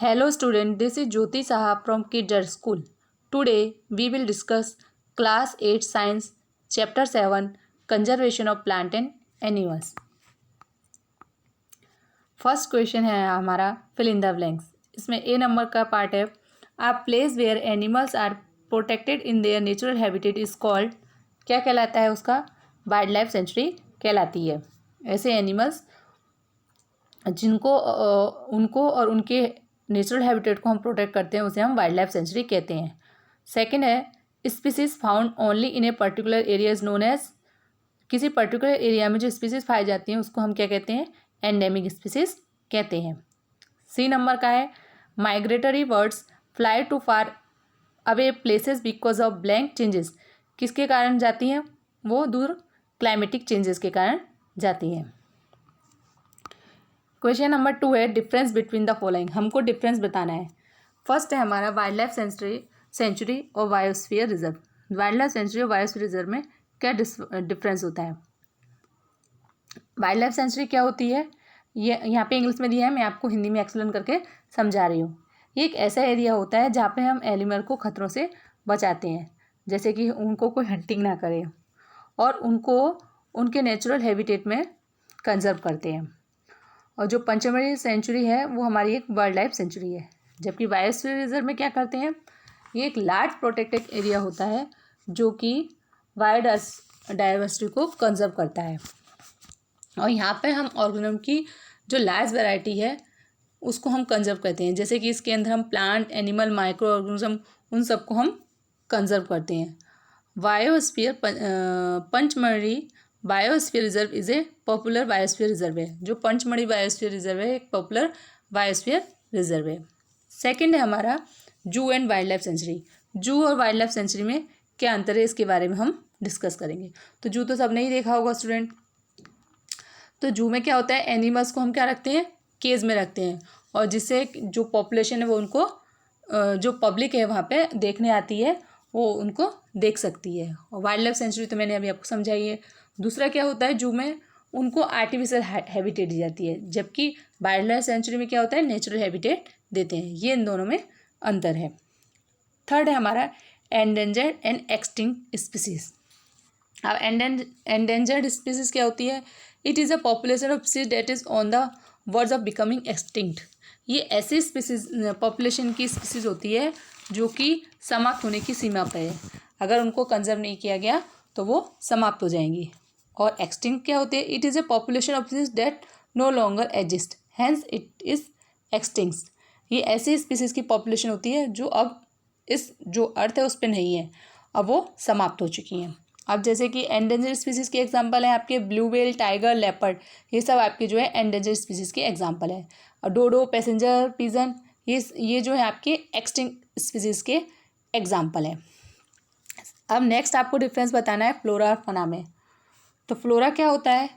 Hello student, this is Jyoti Saha from Kids School. Today we will discuss Class 8 Science Chapter 7 Conservation of Plant and Animals. First question है हमारा fill in the blanks. इसमें ए number का part है. A place where animals are protected in their natural habitat is called. क्या कहलाता है उसका? Wild life sanctuary कहलाती है. ऐसे एनिमल्स जिनको उनको और उनके नेचुरल हैबिटेट को हम प्रोटेक्ट करते हैं उसे हम वाइल्ड लाइफ सेंचुरी कहते हैं. सेकंड है species found only in a particular area is known as. किसी पर्टिकुलर एरिया में जो स्पीसीज पाई जाती हैं उसको हम क्या कहते हैं? एंडेमिक स्पीसीज कहते हैं. सी नंबर का है migratory birds fly to far away places because of blank changes. किसके कारण जाती हैं? वो दूर क्लाइमेटिक चेंजेस के कारण जाती हैं. क्वेश्चन नंबर 2 है डिफरेंस बिटवीन द फॉलोइंग. हमको डिफरेंस बताना है. फर्स्ट है हमारा वाइल्ड लाइफ सेंचुरी और biosphere reserve. Wild life sanctuary और बायोस्फीयर रिजर्व में क्या डिफरेंस होता है? वाइल्ड लाइफ सेंचुरी क्या होती है? ये यहाँ पे इंग्लिश में दिया है, मैं आपको हिंदी में एक्सप्लेन करके समझा रही हूँ. ये एक ऐसा एरिया होता है जहाँ पे हम एनिमल को खतरों से बचाते हैं, जैसे कि उनको कोई हंटिंग ना करे, और उनको उनके नेचुरल हैबिटेट में कंजर्व करते हैं. और जो पंचमढ़ी सेंचुरी है वो हमारी एक वाइल्ड लाइफ सेंचुरी है. जबकि बायोस्फीयर रिजर्व में क्या करते हैं? ये एक लार्ज प्रोटेक्टेड एरिया होता है जो कि बायोडाइवर्सिटी को कंजर्व करता है. और यहाँ पे हम ऑर्गेनिज्म की जो लार्ज वैरायटी है उसको हम कंजर्व करते हैं. जैसे कि इसके अंदर हम प्लांट, एनिमल, माइक्रो ऑर्गेनिज्म उन सबको हम कंजर्व करते हैं. Biosphere Pachmarhi biosphere reserve is a popular biosphere reserve है. जो पंचमढ़ी बायोस्फीयर रिजर्व है एक पॉपुलर बायोस्फीयर रिजर्व है. सेकंड है हमारा जू एंड वाइल्ड लाइफ सेंचुरी. जू और वाइल्ड लाइफ सेंचुरी में क्या अंतर है इसके बारे में हम डिस्कस करेंगे. तो जू तो सबने ही देखा होगा स्टूडेंट. तो जू में क्या होता है? एनिमल्स को हम क्या रखते हैं? केज में रखते हैं, और जिससे जो पॉपुलेशन है वो उनको जो पब्लिक है वहाँ पे देखने आती है वो उनको देख सकती है. और वाइल्ड लाइफ सेंचुरी तो मैंने अभी आपको समझाई है. दूसरा क्या होता है? जू में उनको आर्टिफिशियल हैबिटेट दी जाती है, जबकि वाइल्ड लाइफ सेंचुरी में क्या होता है? नेचुरल हैबिटेट देते हैं. ये इन दोनों में अंतर है. थर्ड है हमारा एंडेंजर्ड एंड एक्सटिंक्ट स्पीसीज. अब एंडेंजर्ड स्पीसीज क्या होती है? It is a population of species that is on the verge of becoming extinct. ये ऐसी स्पीसीज पॉपुलेशन की स्पीसीज होती है जो कि समाप्त होने की सीमा पर है. अगर उनको कंजर्व नहीं किया गया तो वो समाप्त हो जाएंगी. और एक्सटिंक्ट क्या होती है? It is a population of species that no longer exist hence it is extinct. ये ऐसी स्पीसीज की पॉपुलेशन होती है जो अब इस जो अर्थ है उस पर नहीं है, अब वो समाप्त हो चुकी हैं. अब जैसे कि एंडेंजर्ड स्पीसीज के एग्जांपल है आपके ब्लू व्हेल, टाइगर, लेपर्ड. ये सब आपके जो है एंडेंजर्ड स्पीसीज के एग्जांपल है. और डोडो, पैसेंजर पिजन, ये जो है आपके एक्सटिंक्ट स्पीसीज के एग्जांपल है. अब नेक्स्ट आपको डिफरेंस बताना है फ्लोरा और फौना में. तो फ्लोरा क्या होता है?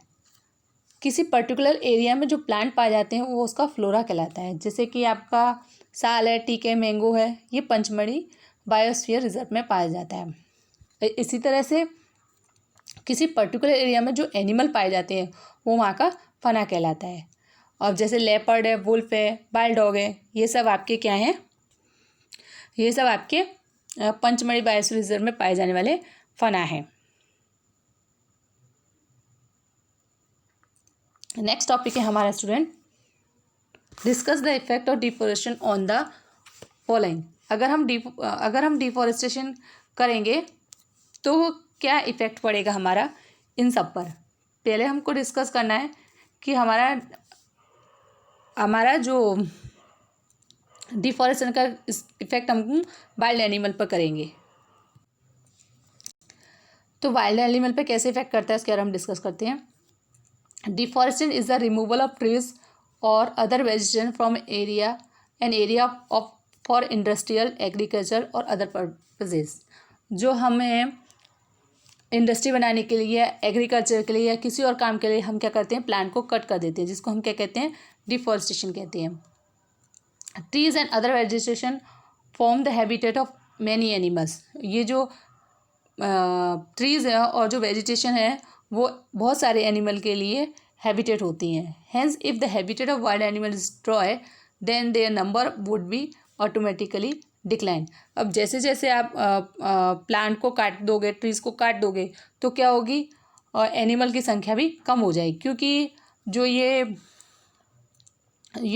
किसी पर्टिकुलर एरिया में जो प्लांट पाए जाते हैं वो उसका फ्लोरा कहलाता है. जैसे कि आपका साल है, टीक है, मैंगो है, ये पंचमढ़ी बायोस्फीयर रिजर्व में पाया जाता है. इसी तरह से किसी पर्टिकुलर एरिया में जो एनिमल पाए जाते हैं वो वहाँ का फना कहलाता है. और जैसे लेपर्ड है, वुल्फ है, वाइल्ड डॉग है, ये सब आपके क्या हैं? ये सब आपके पंचमढ़ी बायोस्फीयर रिजर्व में पाए जाने वाले फना हैं. नेक्स्ट टॉपिक है हमारा student discuss the effect of deforestation on the following. अगर हम डिफॉरेस्टेशन करेंगे तो क्या इफेक्ट पड़ेगा हमारा इन सब पर. पहले हमको डिस्कस करना है कि हमारा जो डिफॉरेस्टेशन का इफेक्ट हम वाइल्ड एनिमल पर करेंगे. तो वाइल्ड एनिमल पे कैसे इफेक्ट करता है इसके बारे में हम डिस्कस करते हैं. Deforestation is the removal of trees और other vegetation from an area of for industrial, agriculture और अदर पर्पजेज. जो हमें इंडस्ट्री बनाने के लिए, एग्रीकल्चर के लिए या किसी और काम के लिए हम क्या करते हैं? प्लांट को कट कर देते हैं, जिसको हम क्या कहते हैं? डिफॉरेस्टेशन कहते हैं. Trees and other vegetation form the habitat of many animals. ये जो ट्रीज है और जो वेजिटेशन है वो बहुत सारे एनिमल के लिए हैबिटेट होती हैं. Hence if the habitat of wild animal destroy then their number would be automatically decline. अब जैसे जैसे आप प्लांट को काट दोगे, ट्रीज़ को काट दोगे, तो क्या होगी, एनिमल की संख्या भी कम हो जाएगी, क्योंकि जो ये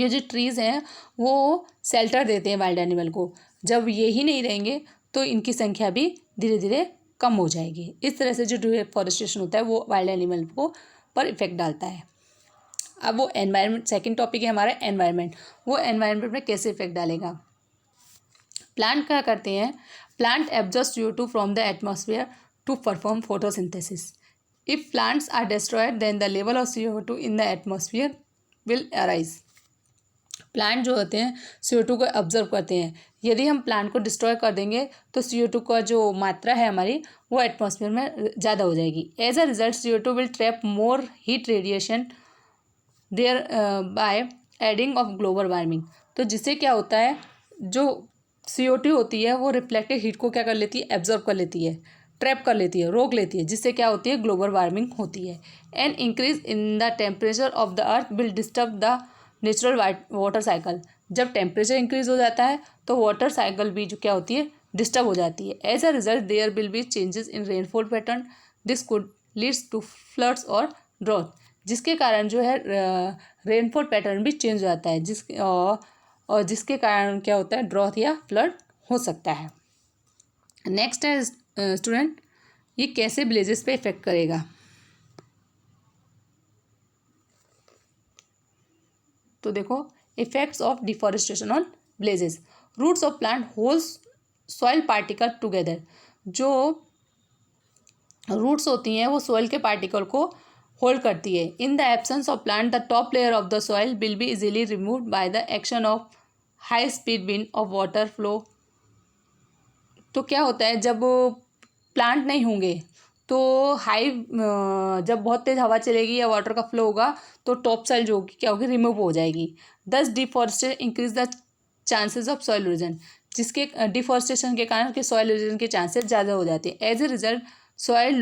जो ट्रीज़ हैं वो शेल्टर देते हैं वाइल्ड एनिमल को। जब ये ही नहीं रहेंगे तो इनकी संख्या भी धीरे धीरे कम हो जाएगी। इस तरह से जो डिफॉरेस्टेशन होता है वो वाइल्ड एनिमल को पर इफेक्ट डालता है। अब वो एनवायरनमेंट, सेकंड टॉपिक है हमारा एनवायरनमेंट। वो एनवायरनमेंट में कैसे इफेक्ट डालेगा। प्लांट क्या करते हैं, plant absorb CO2 from the atmosphere to perform photosynthesis. If plants are destroyed then the level of CO2 in the atmosphere will arise. Plant जो होते हैं CO2 को ऑब्जर्व करते हैं। यदि हम प्लांट को डिस्ट्रॉय कर देंगे तो CO2 का जो मात्रा है हमारी वो एटमॉस्फेयर में ज़्यादा हो जाएगी। As a result CO2 will trap more heat radiation thereby adding of global warming. तो जिससे क्या होता है, जो CO2 होती है वो रिफ्लेक्टेड हीट को क्या कर लेती है, एब्जॉर्ब कर लेती है, ट्रैप कर लेती है, रोक लेती है, जिससे क्या होती है, ग्लोबल वार्मिंग होती है। And increase in the temperature of the earth will disturb the natural water cycle. जब टेम्परेचर इंक्रीज हो जाता है तो वाटर साइकिल भी जो क्या होती है, डिस्टर्ब हो जाती है। As a result there will be changes in rainfall pattern. This could leads to floods और ड्रॉट, जिसके कारण जो है रेनफॉल पैटर्न भी चेंज हो जाता है, और जिसके कारण क्या होता है, ड्रॉट या फ्लड हो सकता है। नेक्स्ट है स्टूडेंट, ये कैसे विलेजेस पे इफेक्ट करेगा। तो देखो, effects of deforestation on villages. Roots of plant holds soil particle together. जो रूट्स होती हैं वो सॉइल के पार्टिकल को होल्ड करती है। In the absence of plant the top layer of the soil will be easily removed by the action of high speed wind of water flow. तो क्या होता है, जब प्लांट नहीं होंगे तो जब बहुत तेज़ हवा चलेगी या वाटर का फ्लो होगा तो टॉप साइल जो होगी क्या होगी, रिमूव हो जाएगी। दस deforestation increase the chances of soil erosion. जिसके डिफॉरेस्टेशन के कारण कि सॉइल इरोजन के चांसेस ज़्यादा हो जाते हैं। As a result soil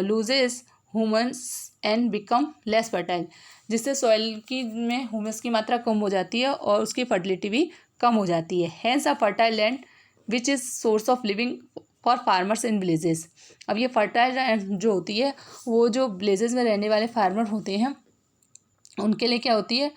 loses humus and become less fertile. जिससे सॉइल की में ह्यूमस की मात्रा कम हो जाती है और उसकी फर्टिलिटी भी कम हो जाती है। Hence a fertile land which is source of living for farmers in villages. अब ये फर्टाइल लैंड जो होती है वो जो विलेजेस में रहने वाले फार्मर होते हैं उनके लिए क्या होती है,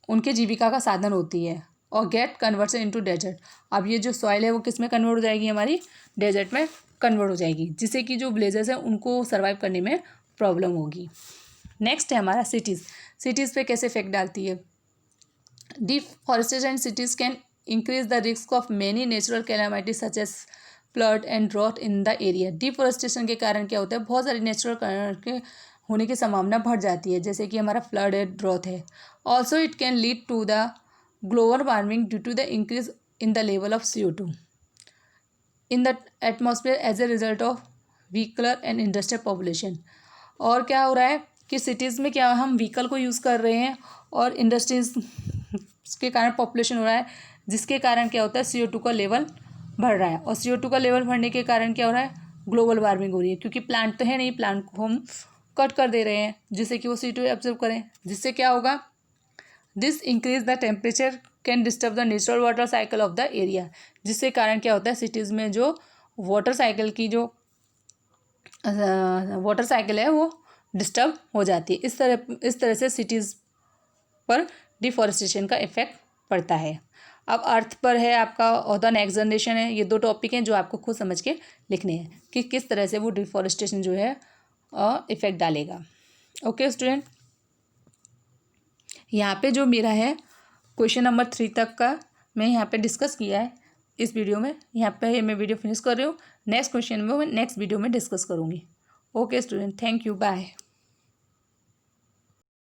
उनके जीविका का साधन होती है। और गेट कन्वर्सन इनटू डेजर्ट। अब ये जो सॉइल है वो किस में कन्वर्ट हो जाएगी, हमारी डेजर्ट में कन्वर्ट हो जाएगी, जिससे कि जो विलेजेस हैं उनको सर्वाइव करने में प्रॉब्लम होगी। नेक्स्ट है हमारा सिटीज़। सिटीज़ पे कैसे इफेक्ट डालती है। Deforestation in cities can increase the risk of many natural calamities such as flood and drought in the area। Deforestation के कारण क्या होता है, बहुत सारी नेचुरल के होने की संभावना बढ़ जाती है, जैसे कि हमारा फ्लड है, ड्रॉथ है। Also it can lead to the global warming due to the increase in the level of CO2 in the atmosphere as a result of vehicular and industrial population. और क्या हो रहा है कि सिटीज़ में क्या हम व्हीकल को यूज़ कर रहे हैं और इंडस्ट्रीज के कारण पॉपुलेशन हो रहा है, जिसके कारण क्या होता है, CO2 का लेवल बढ़ रहा है। और CO2 का लेवल बढ़ने के कारण क्या हो रहा है, ग्लोबल वार्मिंग हो रही है, क्योंकि प्लांट तो है नहीं, प्लांट को हम कट कर दे रहे हैं जिससे कि वो CO2 एब्जॉर्ब करें। जिससे क्या होगा, this increase the temperature can disturb the natural water cycle of the area. जिसके कारण क्या होता है, सिटीज़ में जो वाटर साइकिल की जो वाटर साइकिल है वो डिस्टर्ब हो जाती है। इस तरह से सिटीज़ पर डिफॉरेस्टेशन का इफेक्ट पड़ता है। अब अर्थ पर है आपका और द नेक्स्ट जनरेशन है। ये दो टॉपिक हैं जो आपको खुद समझ के लिखने हैं कि किस तरह से वो डिफॉरेस्टेशन जो है इफेक्ट डालेगा। ओके स्टूडेंट, यहाँ पे जो मेरा है क्वेश्चन नंबर 3 तक का मैं यहाँ पे डिस्कस किया है इस वीडियो में। यहाँ पे मैं वीडियो फिनिश कर रही हूँ। नेक्स्ट क्वेश्चन में मैं नेक्स्ट वीडियो में डिस्कस करूँगी। Okay student, thank you, bye.